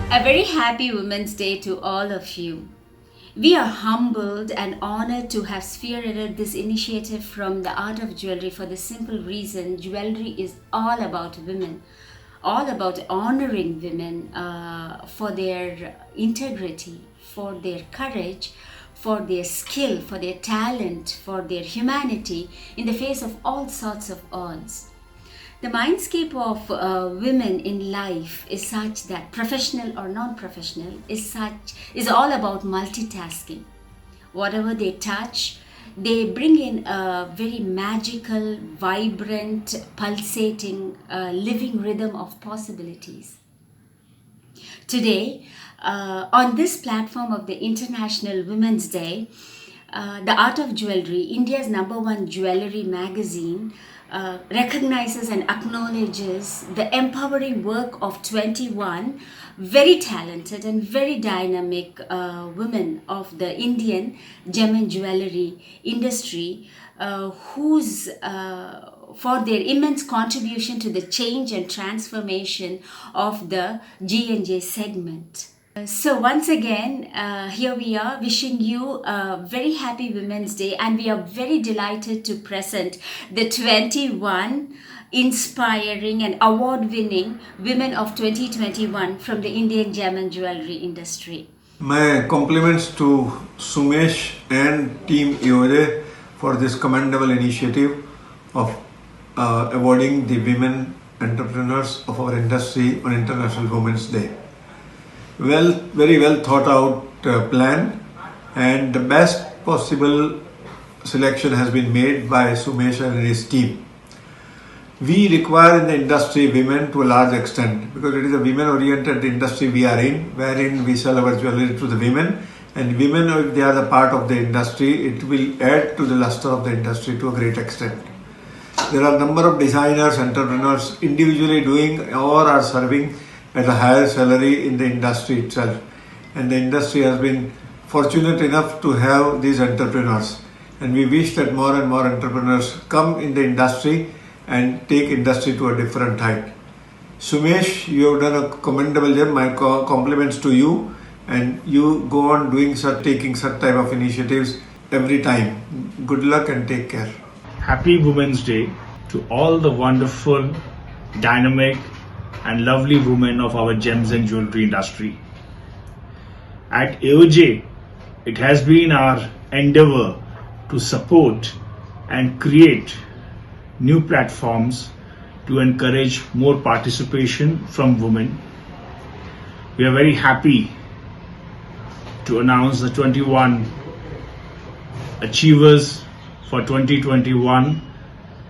A very happy Women's Day to all of you. We are humbled and honored to have spearheaded this initiative from the Art of Jewelry for the simple reason jewelry is all about women, all about honoring women for their integrity, for their courage, for their skill, for their talent, for their humanity in the face of all sorts of odds. The mindscape of women in life is such that professional or non-professional is all about multitasking. Whatever they touch, they bring in a very magical, vibrant, pulsating, living rhythm of possibilities. Today, on this platform of the International Women's Day, the Art of Jewelry, India's number one jewelry magazine, recognizes and acknowledges the empowering work of 21 very talented and very dynamic women of the Indian gem and jewelry industry, whose for their immense contribution to the change and transformation of the G&J segment. So once again, here we are wishing you a very happy Women's Day, and we are very delighted to present the 21 inspiring and award-winning women of 2021 from the Indian gem and jewelry industry. My compliments to Sumesh and Team EOJ for this commendable initiative of awarding the women entrepreneurs of our industry on International Women's Day. Very well thought out plan, and the best possible selection has been made by Sumesh and his team. We require in the industry women to a large extent because it is a women oriented industry we are in, wherein we sell our jewelry to the women, and women, if they are the part of the industry, it will add to the luster of the industry to a great extent. There are a number of designers, entrepreneurs individually doing or are serving at a higher salary in the industry itself, and the industry has been fortunate enough to have these entrepreneurs, and we wish that more and more entrepreneurs come in the industry and take industry to a different height. Sumesh, you have done a commendable job. My compliments to you, and you go on taking such type of initiatives every time. Good luck and take care. Happy Women's Day to all the wonderful, dynamic, and lovely women of our gems and jewelry industry. At AOJ, it has been our endeavor to support and create new platforms to encourage more participation from women. We are very happy to announce the 21 achievers for 2021,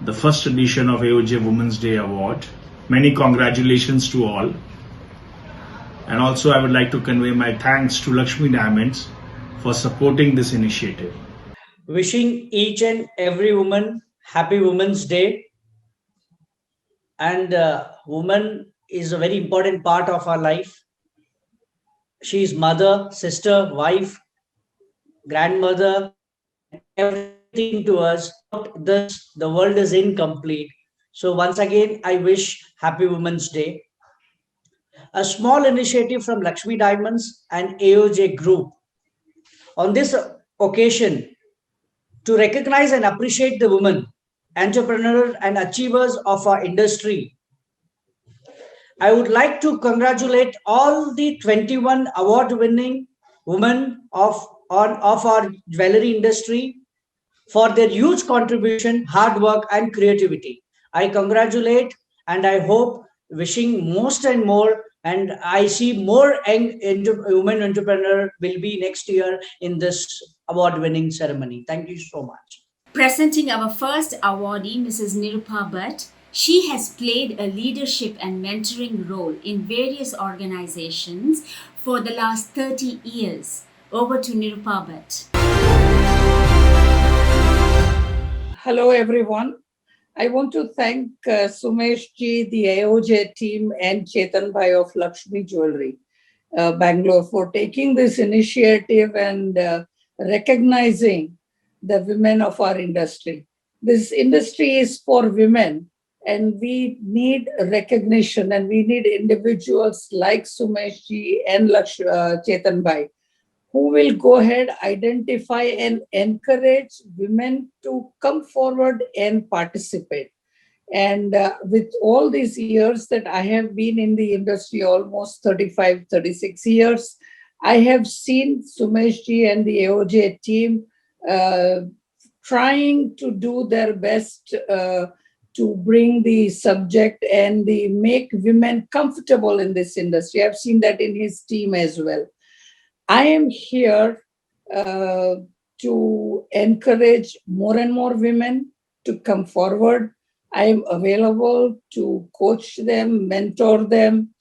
the first edition of AOJ Women's Day Award. Many congratulations to all. And also I would like to convey my thanks to Lakshmi Diamonds for supporting this initiative. Wishing each and every woman happy Women's Day. And woman is a very important part of our life. She is mother, sister, wife, grandmother, everything to us. Without this, the world is incomplete. So once again, I wish happy Women's Day. A small initiative from Lakshmi Diamonds and AOJ Group. On this occasion, to recognize and appreciate the women, entrepreneurs and achievers of our industry, I would like to congratulate all the 21 award-winning women of our jewelry industry for their huge contribution, hard work, and creativity. I congratulate and I hope, wishing most and more, and I see more women entrepreneur will be next year in this award-winning ceremony. Thank you so much. Presenting our first awardee, Mrs. Nirupa Bhatt. She has played a leadership and mentoring role in various organizations for the last 30 years. Over to Nirupa Bhatt. Hello, everyone. I want to thank Sumesh ji, the AOJ team, and Chetan Bhai of Lakshmi Jewelry, Bangalore, for taking this initiative and recognizing the women of our industry. This industry is for women, and we need recognition, and we need individuals like Sumesh ji and Chetan Bhai, who will go ahead, identify and encourage women to come forward and participate. And with all these years that I have been in the industry, almost 35, 36 years, I have seen Sumesh ji and the AOJ team trying to do their best to bring the subject and make women comfortable in this industry. I've seen that in his team as well. I am here to encourage more and more women to come forward. I am available to coach them, mentor them.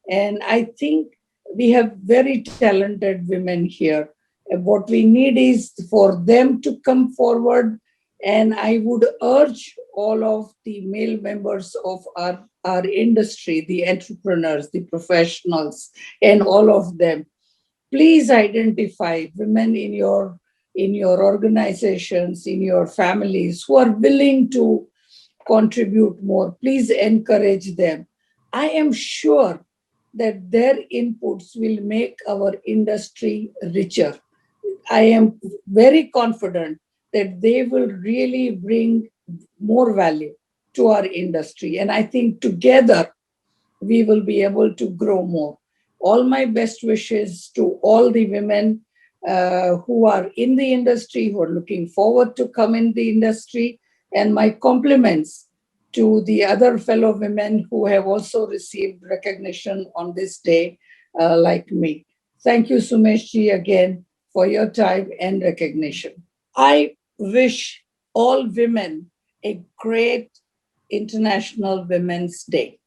And I think we have very talented women here. And what we need is for them to come forward. And I would urge all of the male members of our industry, the entrepreneurs, the professionals, and all of them, please identify women in your organizations, in your families who are willing to contribute more. Please encourage them. I am sure that their inputs will make our industry richer. I am very confident that they will really bring more value to our industry. And I think together we will be able to grow more. All my best wishes to all the women who are in the industry, who are looking forward to come in the industry, and my compliments to the other fellow women who have also received recognition on this day, like me. Thank you, Sumesh ji, again for your time and recognition. I wish all women a great International Women's Day.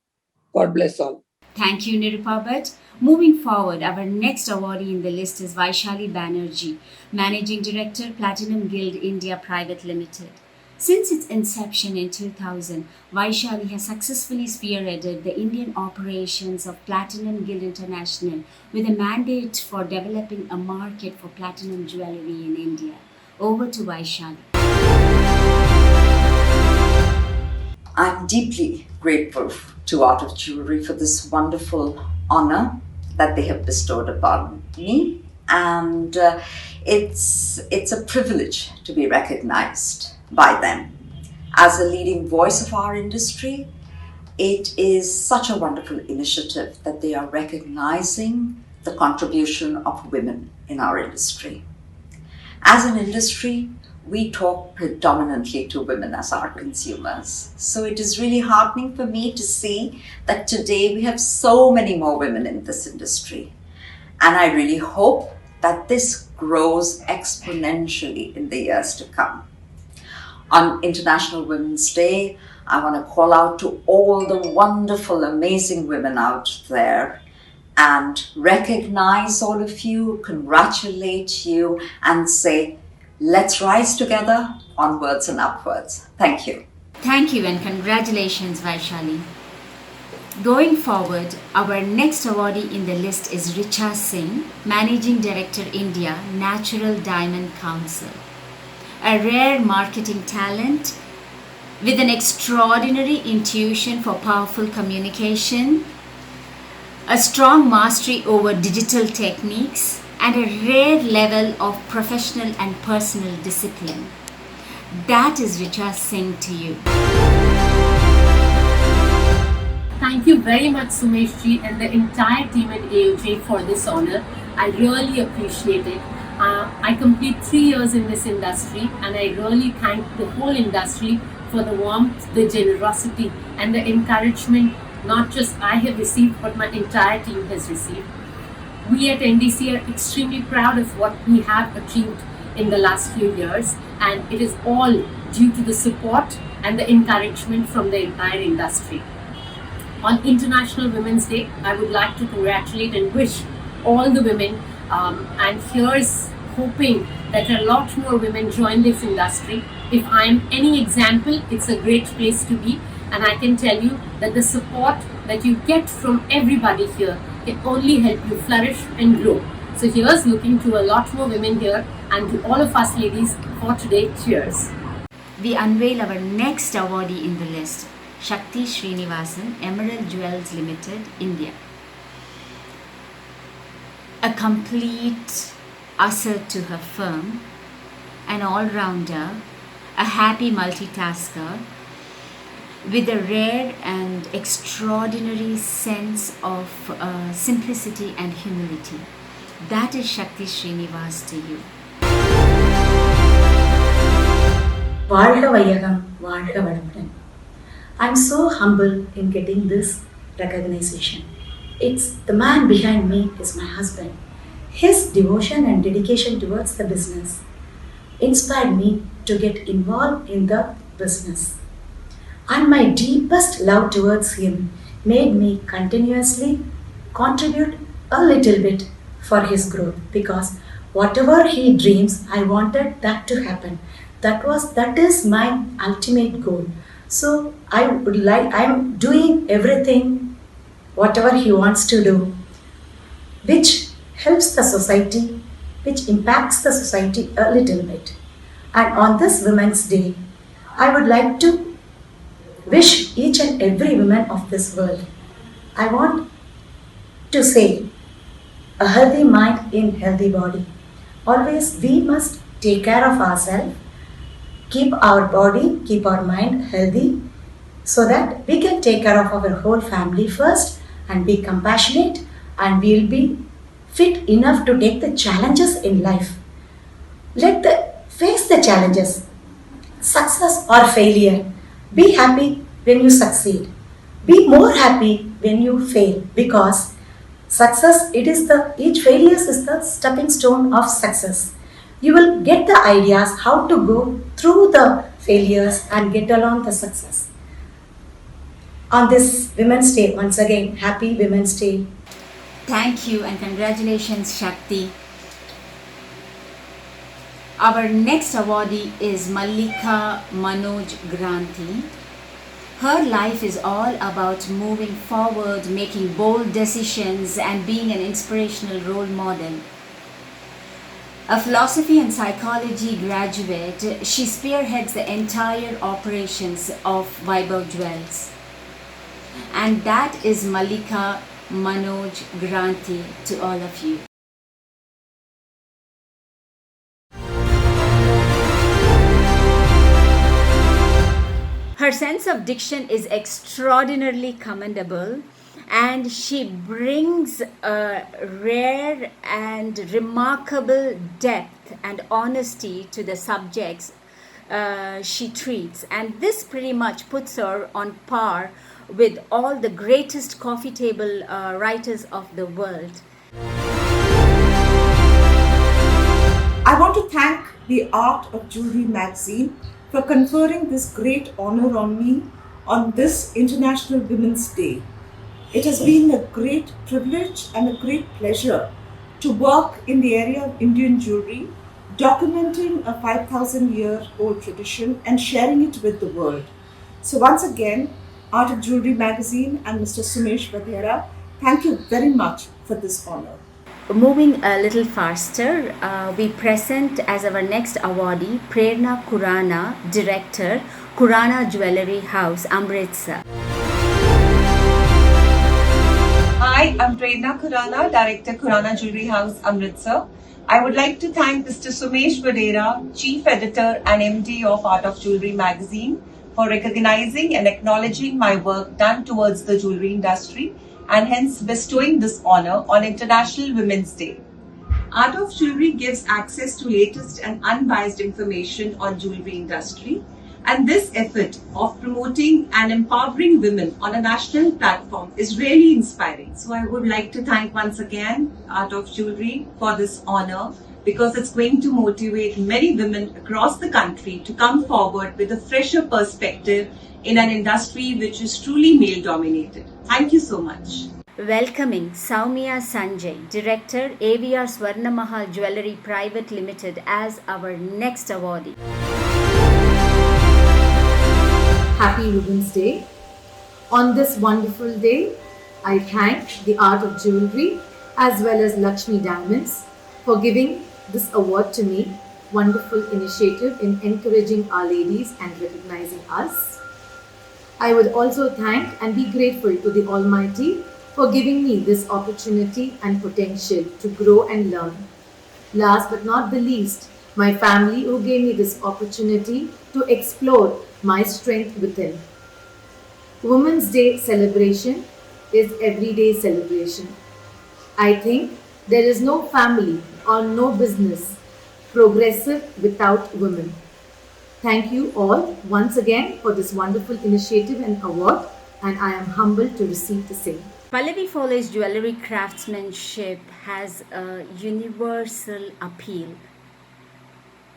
God bless all. Thank you, Nirupa Bhatt. Moving forward, our next awardee in the list is Vaishali Banerjee, Managing Director, Platinum Guild India Private Limited. Since its inception in 2000, Vaishali has successfully spearheaded the Indian operations of Platinum Guild International with a mandate for developing a market for platinum jewelry in India. Over to Vaishali. I'm deeply grateful to Art of Jewelry for this wonderful honor that they have bestowed upon me, and it's a privilege to be recognized by them. As a leading voice of our industry, it is such a wonderful initiative that they are recognizing the contribution of women in our industry. As an industry, we talk predominantly to women as our consumers. So it is really heartening for me to see that today we have so many more women in this industry. And I really hope that this grows exponentially in the years to come. On International Women's Day, I want to call out to all the wonderful, amazing women out there and recognize all of you, congratulate you, and say, let's rise together, onwards and upwards. Thank you. Thank you and congratulations, Vaishali. Going forward, our next awardee in the list is Richa Singh, Managing Director, India, Natural Diamond Council. A rare marketing talent with an extraordinary intuition for powerful communication, a strong mastery over digital techniques, and a rare level of professional and personal discipline. That is Richa Singh to you. Thank you very much, Sumesh ji and the entire team at AOJ for this honor. I really appreciate it. I complete 3 years in this industry, and I really thank the whole industry for the warmth, the generosity, and the encouragement not just I have received, but my entire team has received. We at NDC are extremely proud of what we have achieved in the last few years, and it is all due to the support and the encouragement from the entire industry. On International Women's Day, I would like to congratulate and wish all the women, and here's hoping that a lot more women join this industry. If I'm any example, it's a great place to be, and I can tell you that the support that you get from everybody here can only help you flourish and grow. So here's looking to a lot more women here, and to all of us ladies for today, cheers. We unveil our next awardee in the list, Shakti Srinivasan, Emerald Jewels Limited, India. A complete asset to her firm, an all-rounder, a happy multitasker, with a rare and extraordinary sense of simplicity and humility. That is Shakti Srinivas to you. வாழ்க வையகம் வாழ்க வளமுடன். I'm so humble in getting this recognition. It's the man behind me is my husband. His devotion and dedication towards the business inspired me to get involved in the business. And my deepest love towards him made me continuously contribute a little bit for his growth, because whatever he dreams, I wanted that to happen. That is my ultimate goal. So I'm doing everything whatever he wants to do, which helps the society, which impacts the society a little bit. And on this Women's Day, I would like to wish each and every woman of this world, I want to say, a healthy mind in healthy body. Always we must take care of ourselves, keep our body, keep our mind healthy, so that we can take care of our whole family first and be compassionate, and we'll be fit enough to take the challenges in life. Face the challenges, success or failure. Be happy when you succeed. Be more happy when you fail, because success, each failure is the stepping stone of success. You will get the ideas how to go through the failures and get along the success. On this Women's Day, once again, happy Women's Day. Thank you and congratulations, Shakti. Our next awardee is Mallika Manoj Granthi. Her life is all about moving forward, making bold decisions, and being an inspirational role model. A philosophy and psychology graduate, she spearheads the entire operations of Vaibhav Jewels. And that is Mallika Manoj Granthi to all of you. Her sense of diction is extraordinarily commendable, and she brings a rare and remarkable depth and honesty to the subjects she treats, and this pretty much puts her on par with all the greatest coffee table writers of the world. I want to thank the Art of Jewelry magazine for conferring this great honor on me on this International Women's Day. It has been a great privilege and a great pleasure to work in the area of Indian jewelry, documenting a 5,000-year-old tradition and sharing it with the world. So once again, Art of Jewelry magazine and Mr. Sumesh Vadera, thank you very much for this honor. Moving a little faster, we present as our next awardee Prerna Khurana, Director, Khurana Jewellery House, Amritsar. Hi, I'm Prerna Khurana, Director, Khurana Jewellery House, Amritsar. I would like to thank Mr. Sumesh Vadera, Chief Editor and MD of Art of Jewelry magazine, for recognizing and acknowledging my work done towards the jewelry industry, and hence bestowing this honor on International Women's Day. Art of Jewelry gives access to latest and unbiased information on jewelry industry, and this effort of promoting and empowering women on a national platform is really inspiring. So I would like to thank once again Art of Jewelry for this honor, because it's going to motivate many women across the country to come forward with a fresher perspective in an industry which is truly male dominated. Thank you so much. Welcoming Soumya Sanjay, Director, AVR Swarna Mahal Jewellery Private Limited, as our next awardee. Happy Women's Day. On this wonderful day, I thank the Art of Jewelry as well as Lakshmi Diamonds for giving this award to me. Wonderful initiative in encouraging our ladies and recognizing us. I would also thank and be grateful to the Almighty for giving me this opportunity and potential to grow and learn. Last but not the least, my family who gave me this opportunity to explore my strength within. Women's Day celebration is everyday celebration. I think there is no family or no business progressive without women. Thank you all once again for this wonderful initiative and award, and I am humbled to receive the same. Pallavi Foley's jewelry craftsmanship has a universal appeal.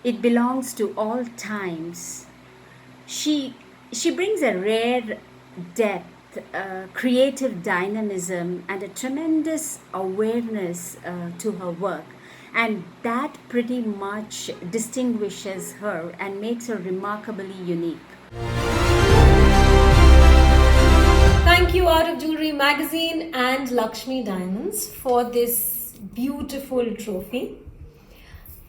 It belongs to all times. She brings a rare depth, creative dynamism, and a tremendous awareness to her work. And that pretty much distinguishes her and makes her remarkably unique. Thank you, Art of Jewelry Magazine and Lakshmi Diamonds, for this beautiful trophy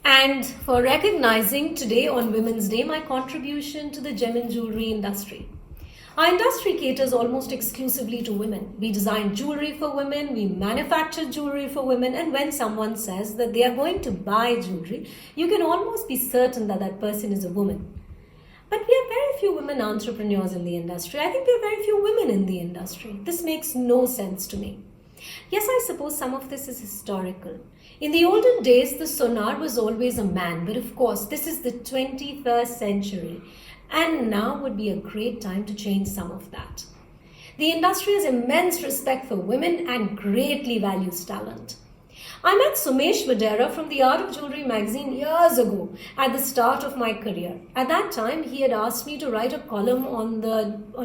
and for recognizing today on Women's Day my contribution to the gem and jewelry industry. Our industry caters almost exclusively to women. We design jewelry for women, we manufacture jewelry for women, and when someone says that they are going to buy jewelry, you can almost be certain that that person is a woman. But we have very few women entrepreneurs in the industry. I think we have very few women in the industry. This makes no sense to me. Yes, I suppose some of this is historical. In the olden days, the sonar was always a man, but of course, this is the 21st century. And now would be a great time to change some of that. The industry has immense respect for women and greatly values talent. I met Sumesh Vadera from the Art of Jewelry magazine years ago at the start of my career. At that time, he had asked me to write a column on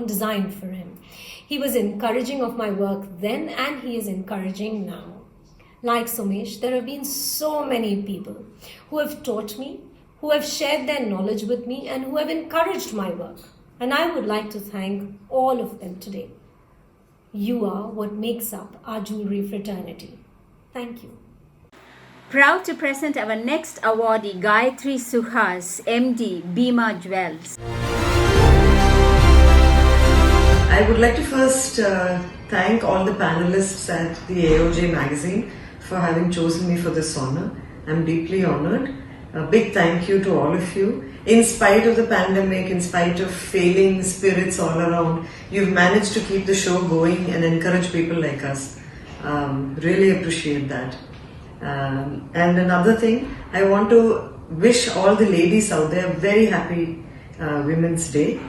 design for him. He was encouraging of my work then and he is encouraging now. Like Sumesh, there have been so many people who have taught me, who have shared their knowledge with me and who have encouraged my work. And I would like to thank all of them today. You are what makes up our jewelry fraternity. Thank you. Proud to present our next awardee, Gayatri Suhas, MD, Bima Jewels. I would like to first thank all the panelists at the AOJ magazine for having chosen me for this honor. I'm deeply honored. A big thank you to all of you. In spite of the pandemic, in spite of failing spirits all around, you've managed to keep the show going and encourage people like us. Really appreciate that. And another thing, I want to wish all the ladies out there a very happy Women's Day.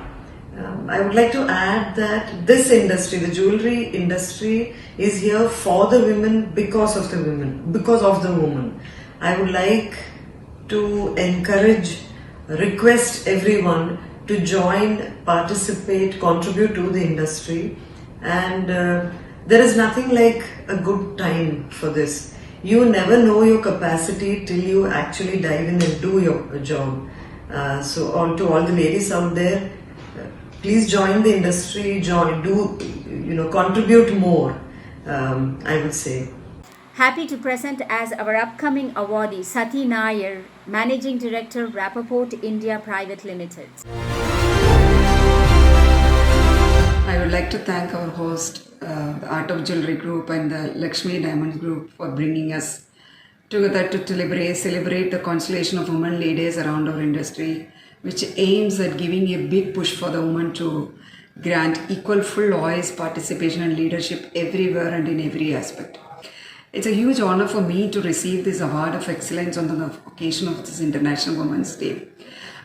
I would like to add that this industry, the jewelry industry, is here for the women because of the women, because of the woman. I would like to encourage, request everyone to join, participate, contribute to the industry, and there is nothing like a good time for this. You never know your capacity till you actually dive in and do your job. So to all the ladies out there, please join the industry, contribute more, I would say. Happy to present as our upcoming awardee, Sati Nair, Managing Director, Rappaport India Private Limited. I would like to thank our host, the Art of Jewelry Group and the Lakshmi Diamonds Group for bringing us together to celebrate the constellation of women leaders around our industry, which aims at giving a big push for the women to grant equal full voice, participation and leadership everywhere and in every aspect. It's a huge honor for me to receive this award of excellence on the occasion of this International Women's Day.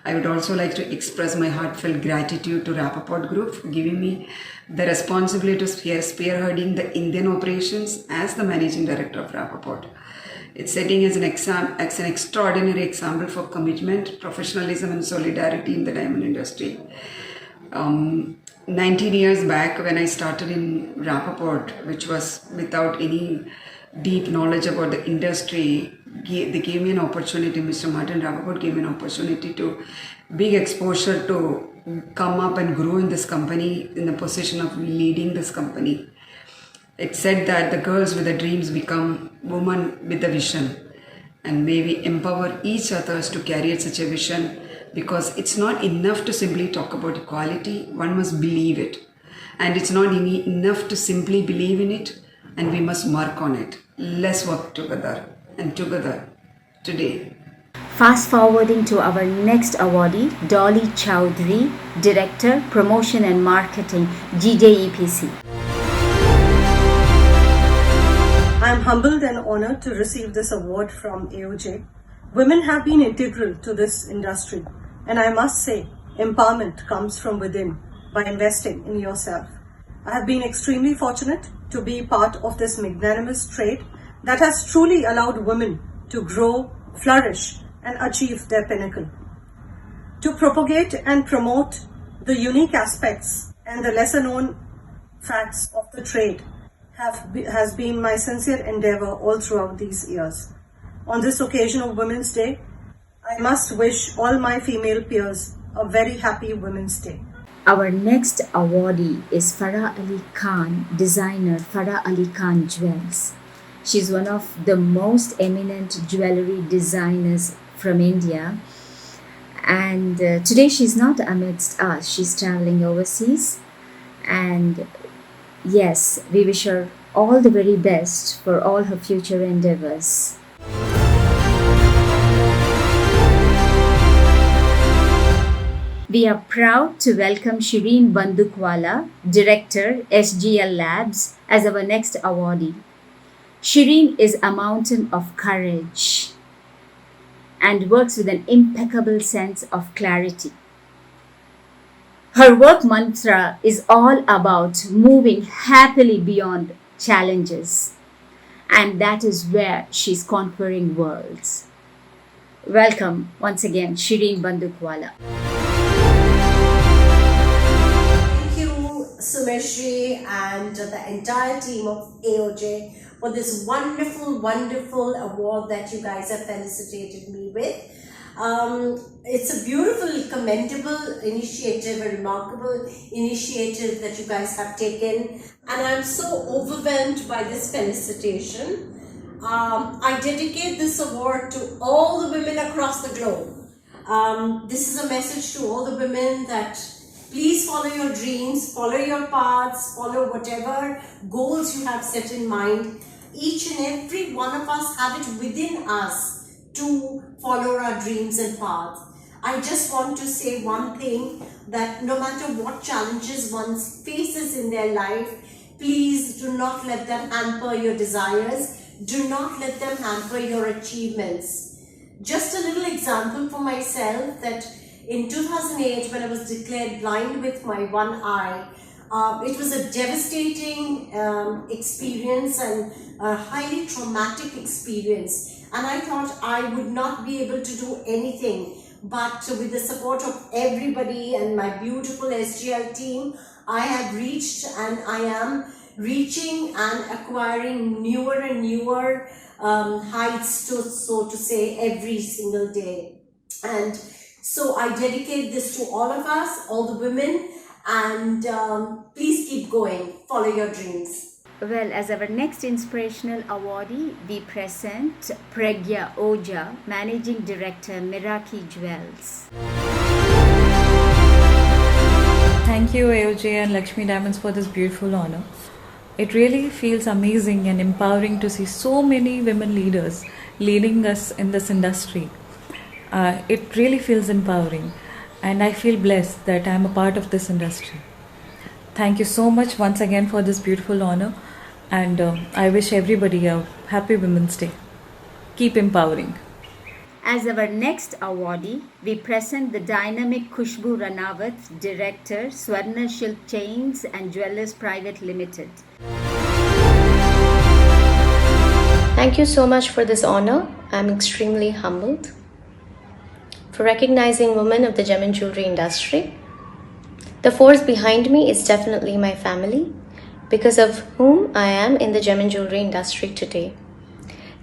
I would also like to express my heartfelt gratitude to Rappaport Group for giving me the responsibility of spearheading the Indian operations as the Managing Director of Rappaport. It's setting as an extraordinary example for commitment, professionalism and solidarity in the diamond industry. 19 years back when I started in Rappaport, which was without any deep knowledge about the industry, they gave me an opportunity, Mr. Martin Rappaport gave me an opportunity to big exposure to come up and grow in this company in the position of leading this company. It said that the girls with the dreams become women with the vision, and may we empower each other to carry such a vision because it's not enough to simply talk about equality, one must believe it. And it's not enough to simply believe in it, and we must work on it. Let's work together and together today. Fast forwarding to our next awardee, Dolly Chowdhury, Director, Promotion and Marketing, GJEPC. I am humbled and honored to receive this award from AOJ. Women have been integral to this industry, and I must say, empowerment comes from within by investing in yourself. I have been extremely fortunate to be part of this magnanimous trade that has truly allowed women to grow, flourish, and achieve their pinnacle. To propagate and promote the unique aspects and the lesser known facts of the trade has been my sincere endeavor all throughout these years. On this occasion of Women's Day, I must wish all my female peers a very happy Women's Day. Our next awardee is Farah Ali Khan, designer Farah Ali Khan Jewels. She's one of the most eminent jewelry designers from India, and today she's not amidst us. She's traveling overseas, and yes, we wish her all the very best for all her future endeavors. We are proud to welcome Shireen Bandukwala, Director, SGL Labs, as our next awardee. Shireen is a mountain of courage and works with an impeccable sense of clarity. Her work mantra is all about moving happily beyond challenges, and that is where she's conquering worlds. Welcome once again, Shireen Bandukwala. Thank you, Sumeshri, and the entire team of AOJ for this wonderful, wonderful award that you guys have felicitated me with. It's a beautiful, commendable initiative, a remarkable initiative that you guys have taken, and I'm so overwhelmed by this felicitation. I dedicate this award to all the women across the globe. This is a message to all the women that please follow your dreams, follow your paths, follow whatever goals you have set in mind. Each and every one of us have it within us to follow our dreams and paths. I just want to say one thing, that no matter what challenges one faces in their life, please do not let them hamper your desires. Do not let them hamper your achievements. Just a little example for myself, that in 2008, when I was declared blind with my one eye, it was a devastating experience and a highly traumatic experience. And I thought I would not be able to do anything. But with the support of everybody and my beautiful SGL team, I have reached and I am reaching and acquiring newer and newer heights, so to say, every single day. And so I dedicate this to all of us, all the women, and please keep going, follow your dreams. Well, as our next inspirational awardee, we present Pragya Oja, Managing Director, Miraki Jewels. Thank you, AOJ and Lakshmi Diamonds, for this beautiful honor. It really feels amazing and empowering to see so many women leaders leading us in this industry. It really feels empowering, and I feel blessed that I am a part of this industry. Thank you so much once again for this beautiful honor, and I wish everybody a happy Women's Day. Keep empowering. As our next awardee, we present the dynamic Khushbu Ranawat, Director, Swarna Shilp Chains and Jewellers Private Limited. Thank you so much for this honor. I'm extremely humbled for recognizing women of the gem and jewelry industry. The force behind me is definitely my family, because of whom I am in the gem and jewelry industry today.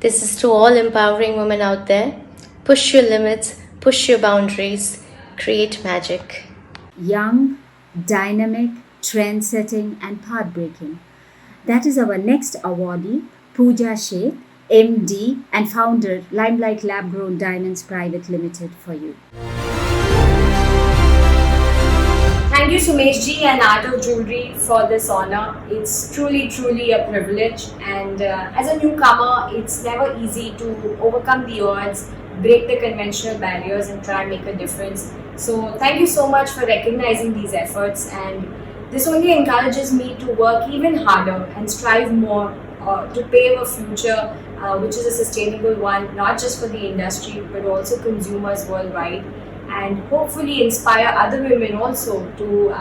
This is to all empowering women out there. Push your limits, push your boundaries, create magic. Young, dynamic, trend-setting and path-breaking. That is our next awardee, Pooja Sheikh, MD and founder, Limelight Lab Grown Diamonds Private Limited, for you. Thank you, Sumesh ji and Art of Jewelry for this honor. It's truly a privilege. And as a newcomer, it's never easy to overcome the odds, break the conventional barriers, and try and make a difference. So thank you so much for recognizing these efforts. And this only encourages me to work even harder and strive more to pave a future which is a sustainable one, not just for the industry, but also consumers worldwide. And hopefully inspire other women also to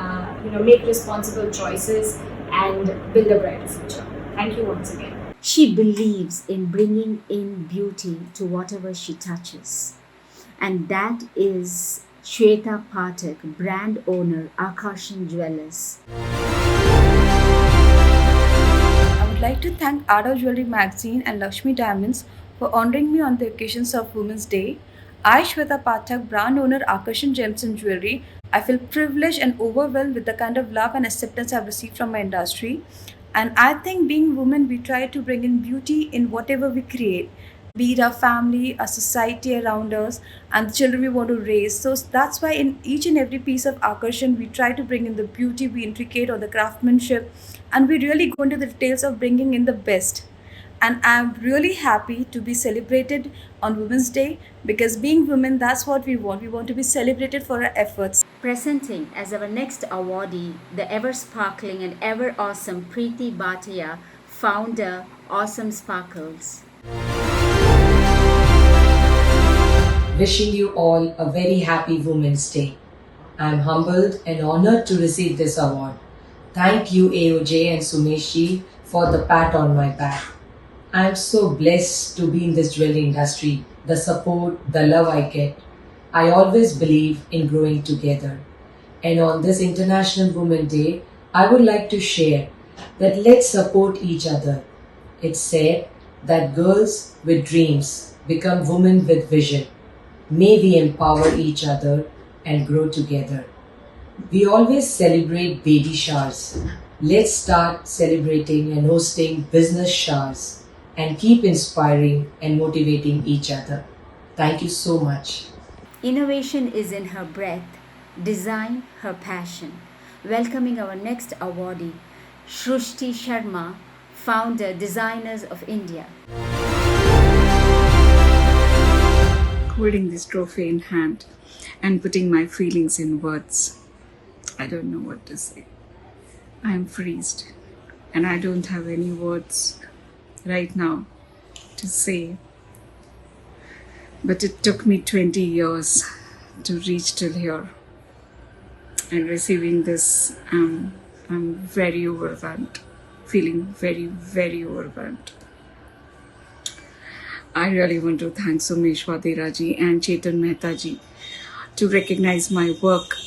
make responsible choices and build a brighter future. Thank you once again. She believes in bringing in beauty to whatever she touches. And that is Shweta Pathak, brand owner, Akarshan Jewellers. I would like to thank Art of Jewelry magazine and Lakshmi Diamonds for honoring me on the occasions of Women's Day. I, Shweta Pathak, brand owner, Akarshan Gems and Jewelry, I feel privileged and overwhelmed with the kind of love and acceptance I've received from my industry. And I think being women, we try to bring in beauty in whatever we create, be it our family, our society around us, and the children we want to raise. So that's why in each and every piece of Akarshan, we try to bring in the beauty, we intricate or the craftsmanship, and we really go into the details of bringing in the best. And I'm really happy to be celebrated on Women's Day, because being women, that's what we want. We want to be celebrated for our efforts. Presenting as our next awardee, the ever sparkling and ever awesome Preeti Bhatia, founder, Awesome Sparkles. Wishing you all a very happy Women's Day. I'm humbled and honored to receive this award. Thank you, AOJ and Sumesh ji, for the pat on my back. I am so blessed to be in this jewelry industry, the support, the love I get. I always believe in growing together. And on this International Women's Day, I would like to share that let's support each other. It's said that girls with dreams become women with vision. May we empower each other and grow together. We always celebrate baby showers. Let's start celebrating and hosting business showers and keep inspiring and motivating each other. Thank you so much. Innovation is in her breath, design her passion. Welcoming our next awardee, Shrushti Sharma, founder, Designers of India. Holding this trophy in hand and putting my feelings in words, I don't know what to say. I am freezed and I don't have any words right now to say. But it took me 20 years to reach till here. And receiving this, I'm very overwhelmed, feeling very overwhelmed. I really want to thank Sumesh Vadera ji and Chetan Mehta ji to recognize my work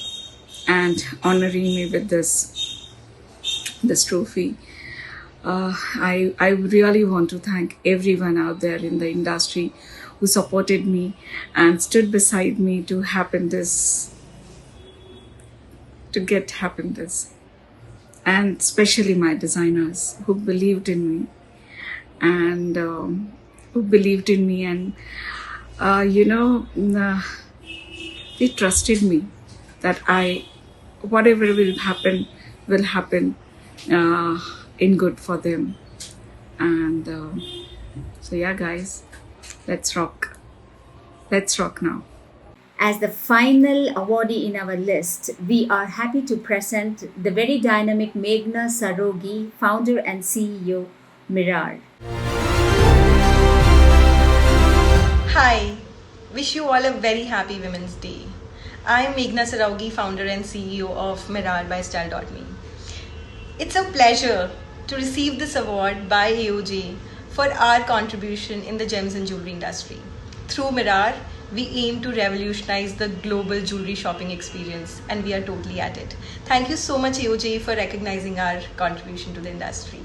and honoring me with this trophy. I really want to thank everyone out there in the industry who supported me and stood beside me to get happiness, and especially my designers who believed in me and they trusted me that whatever will happen in good for them. And so yeah, guys, let's rock now. As the final awardee in our list, we are happy to present the very dynamic Meghna Sarogi, founder and CEO, Mirar. Hi, wish you all a very happy Women's Day. I am Meghna Sarogi, founder and CEO of Mirar by Style.me. It's a pleasure to receive this award by AOJ for our contribution in the gems and jewelry industry. Through Mirar, we aim to revolutionize the global jewelry shopping experience, and we are totally at it. Thank you so much, AOJ, for recognizing our contribution to the industry.